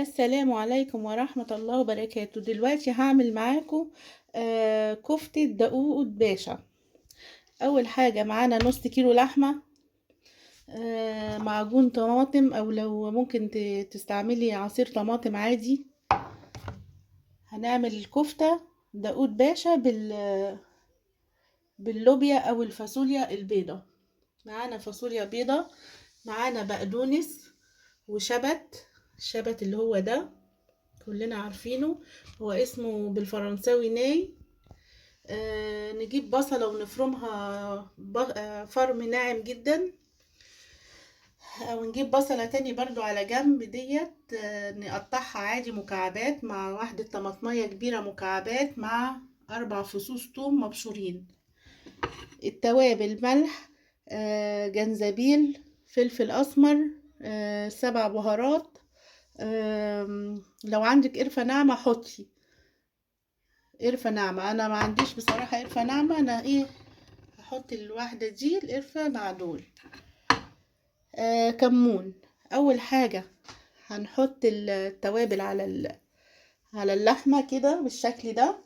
السلام عليكم ورحمة الله وبركاته. دلوقتي هعمل معاكم كفتة دقوق باشا. أول حاجة معانا نص كيلو لحمة، معجون طماطم، أو لو ممكن تستعملي عصير طماطم عادي. هنعمل الكفتة دقوق باشا باللوبيا أو الفاصوليا البيضة. معانا فاصوليا بيضة، معانا بقدونس وشبت. الشبت اللي هو ده كلنا عارفينه، هو اسمه بالفرنساوي ناي. نجيب بصلة ونفرمها فرم ناعم جدا، او نجيب بصلة تاني برضو على جنب ديت، نقطعها عادي مكعبات، مع واحدة طماطمية كبيرة مكعبات، مع 4 فصوص توم مبشورين. التوابل: ملح، جنزبيل، فلفل اسمر، 7 بهارات. لو عندك قرفة ناعمة حطي قرفة ناعمة، انا ما عنديش بصراحة قرفة ناعمة، انا هحط الواحدة دي القرفة مع دول. كمون. اول حاجة هنحط التوابل على اللحمة كده بالشكل ده.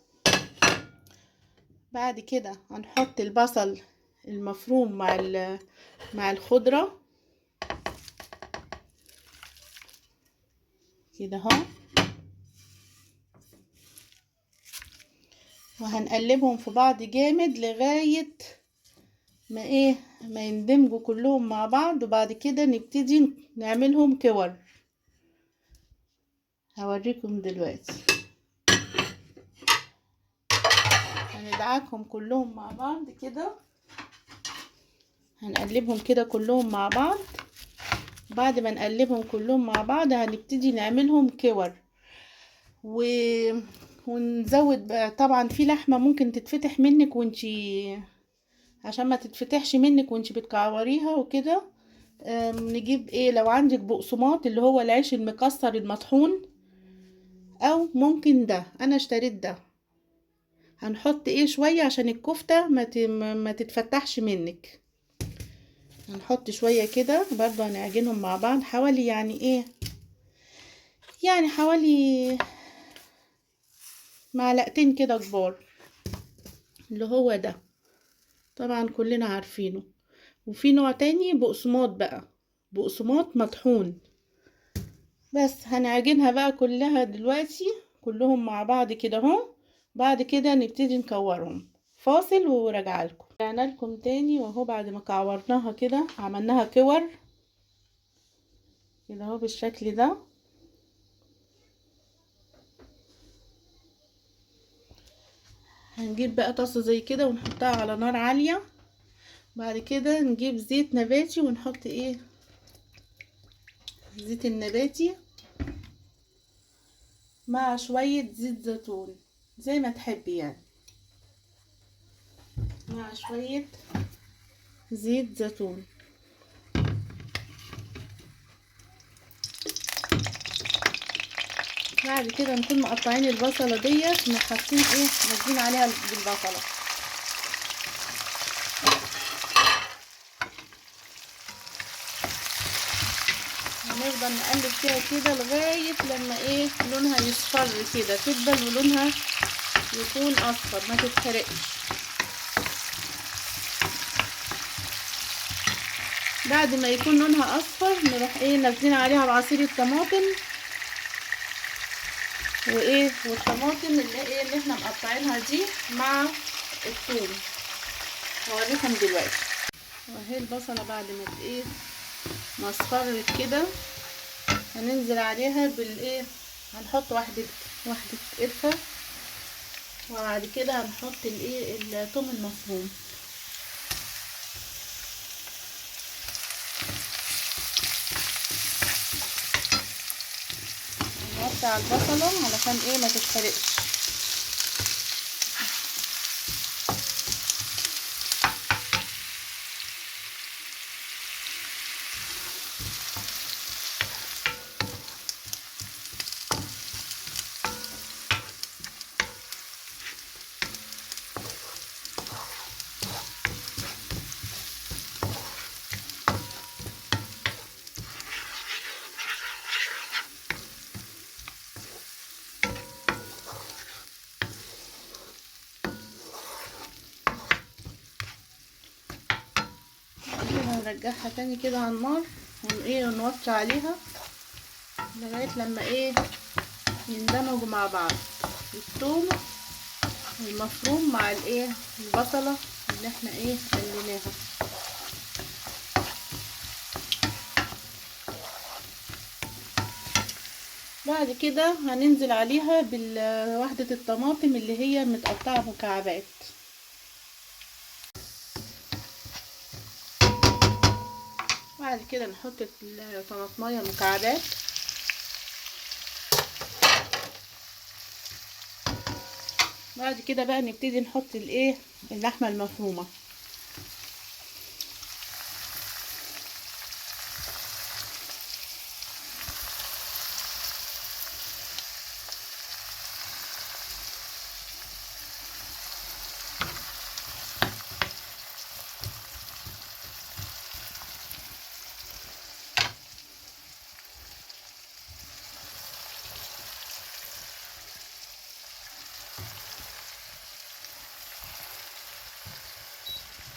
بعد كده هنحط البصل المفروم مع الخضرة كده اهو، وهنقلبهم في بعض جامد لغاية ما يندمجوا كلهم مع بعض. وبعد كده نبتدي نعملهم كور، هوريكم دلوقتي. هندعكهم كلهم مع بعض كده، هنقلبهم كده كلهم مع بعض. بعد ما نقلبهم كلهم مع بعض هنبتدي نعملهم كور ونزود بقى. طبعا في لحمة ممكن تتفتح منك وانتي، عشان ما تتفتحش منك وانتي بتكوريها وكده، نجيب لو عندك بقسماط اللي هو العيش المكسر المطحون، او ممكن ده، انا اشتريت ده. هنحط شوية عشان الكفتة ما تتفتحش منك. هنحط شوية كده برضو، هنعجنهم مع بعض حوالي يعني حوالي معلقتين كده كبار، اللي هو ده طبعا كلنا عارفينه. وفي نوع تاني بقسماط بقى، بقسماط مطحون. بس هنعجنها بقى كلها دلوقتي، كلهم مع بعض كده اهو. بعد كده نبتدي نكورهم. فاصل وراجعه لكم. رجعنا لكم تاني واهو، بعد ما كورناها كده عملناها كور كده اهو بالشكل ده. هنجيب بقى طاسة زي كده ونحطها على نار عالية. بعد كده نجيب زيت نباتي ونحط زيت النباتي مع شوية زيت زيتون زي ما تحبي يعني، مع شوية زيت زيتون. بعد كده نكون مقطعين البصلة ديت، حاطين نازلين عليها بالبصلة. هنفضل نقلب فيها كده لغاية لما لونها يصفر كده، تدبل ولونها يكون اصفر ما تتحرقش. بعد ما يكون لونها اصفر نروح نازلين عليها بعصير الطماطم والطماطم اللي احنا مقطعينها دي مع الثوم. هوريكم دلوقتي. واهي البصلة بعد ما اصفرت كده، هننزل عليها هنحط واحدة قرفة، وبعد كده هنحط الثوم المفروم. نقطع البصلة علشان ما تتحرقش. نرجعها تاني كده على النار ونوطي عليها لغاية لما يندمجوا مع بعض الثوم المفروم مع البصلة اللي احنا قليناها. بعد كده هننزل عليها بوحدة الطماطم اللي هي متقطعة مكعبات. بعد كده نحط الطماطمية مكعبات. بعد كده بقى نبتدي نحط اللحمة المفرومة.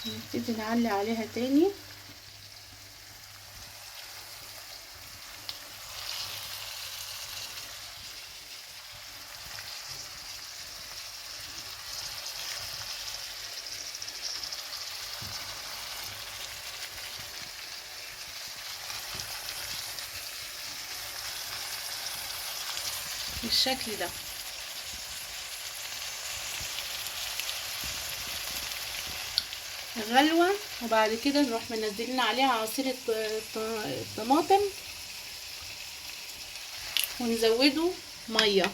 نبتدي نعلي عليها تاني. بالشكل ده. غلوة، وبعد كده نروح منزلين عليها عصير الطماطم ونزوده مية.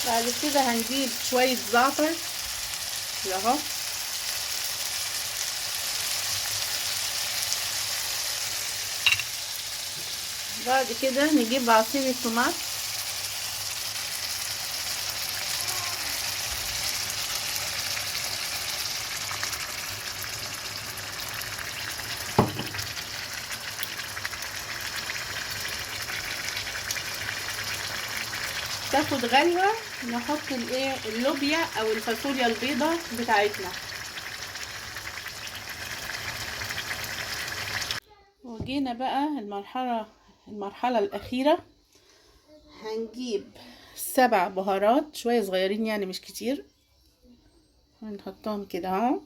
بعد كده هنجيب شوية زعتر اهو، بعد كده نجيب عصير الطماط تاخد غلوة. نحط اللوبيا او الفاصوليا البيضاء بتاعتنا. وجينا بقى المرحلة الأخيرة. هنجيب 7 بهارات شوية صغيرين يعني مش كتير، ونحطهم كده اهو.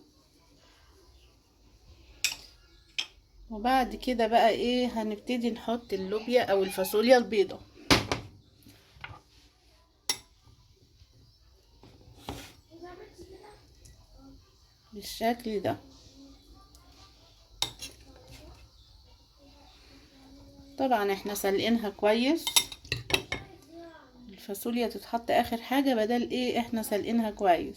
وبعد كده بقى هنبتدي نحط اللوبيا او الفاصوليا البيضاء بالشكل ده. طبعا احنا سلقينها كويس، الفاصوليا تتحط اخر حاجة بدل احنا سلقينها كويس.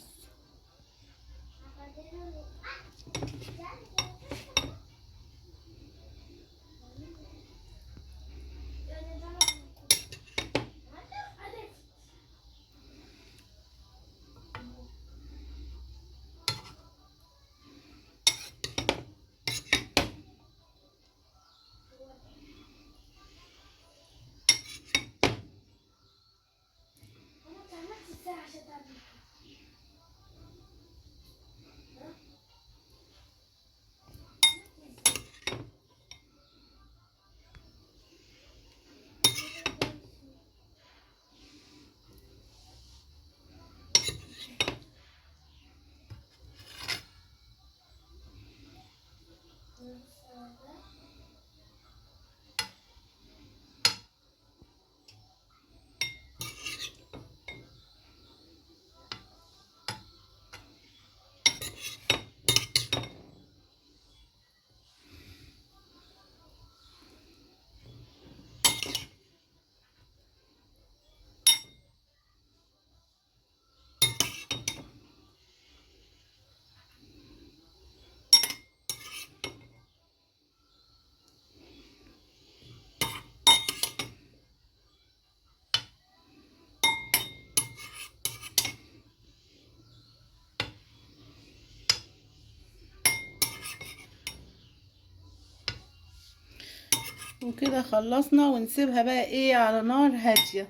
وكده خلصنا، ونسيبها بقى ايه على نار هادية.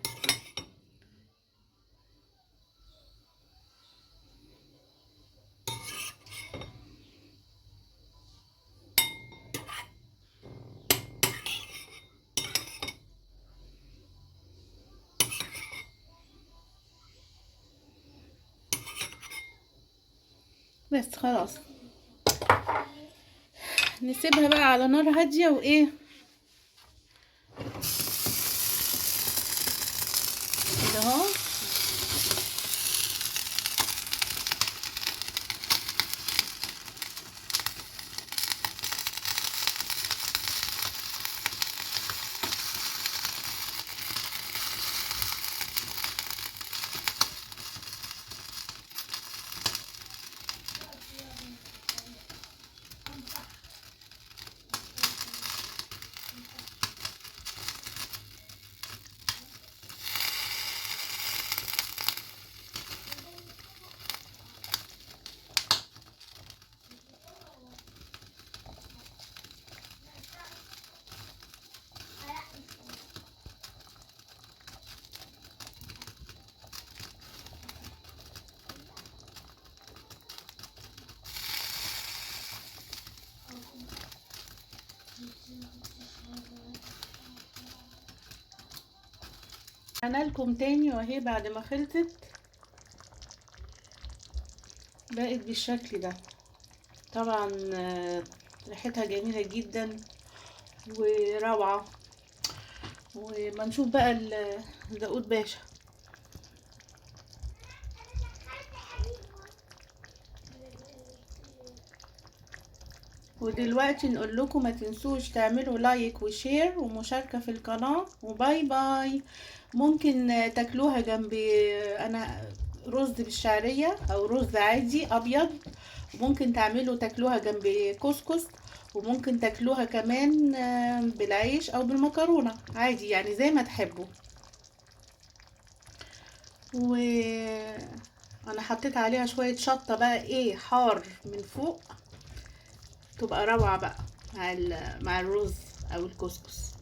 بس خلاص نسيبها بقى على نار هادية وايه كده اهو. انا لكم تاني واهي بعد ما خلصت بقت بالشكل ده. طبعا ريحتها جميلة جدا وروعة. وما نشوف بقى داود باشا. ودلوقتي نقول لكم ما تنسوش تعملوا لايك وشير ومشاركة في القناة، وباي باي. ممكن تاكلوها جنب انا رز بالشعرية او رز عادي ابيض، وممكن تعملوا تاكلوها جنب كسكس، وممكن تاكلوها كمان بالعيش او بالمكرونة عادي، يعني زي ما تحبوا. وانا حطيت عليها شوية شطة بقى ايه حار من فوق، تبقى روعة بقى مع الرز او الكسكس.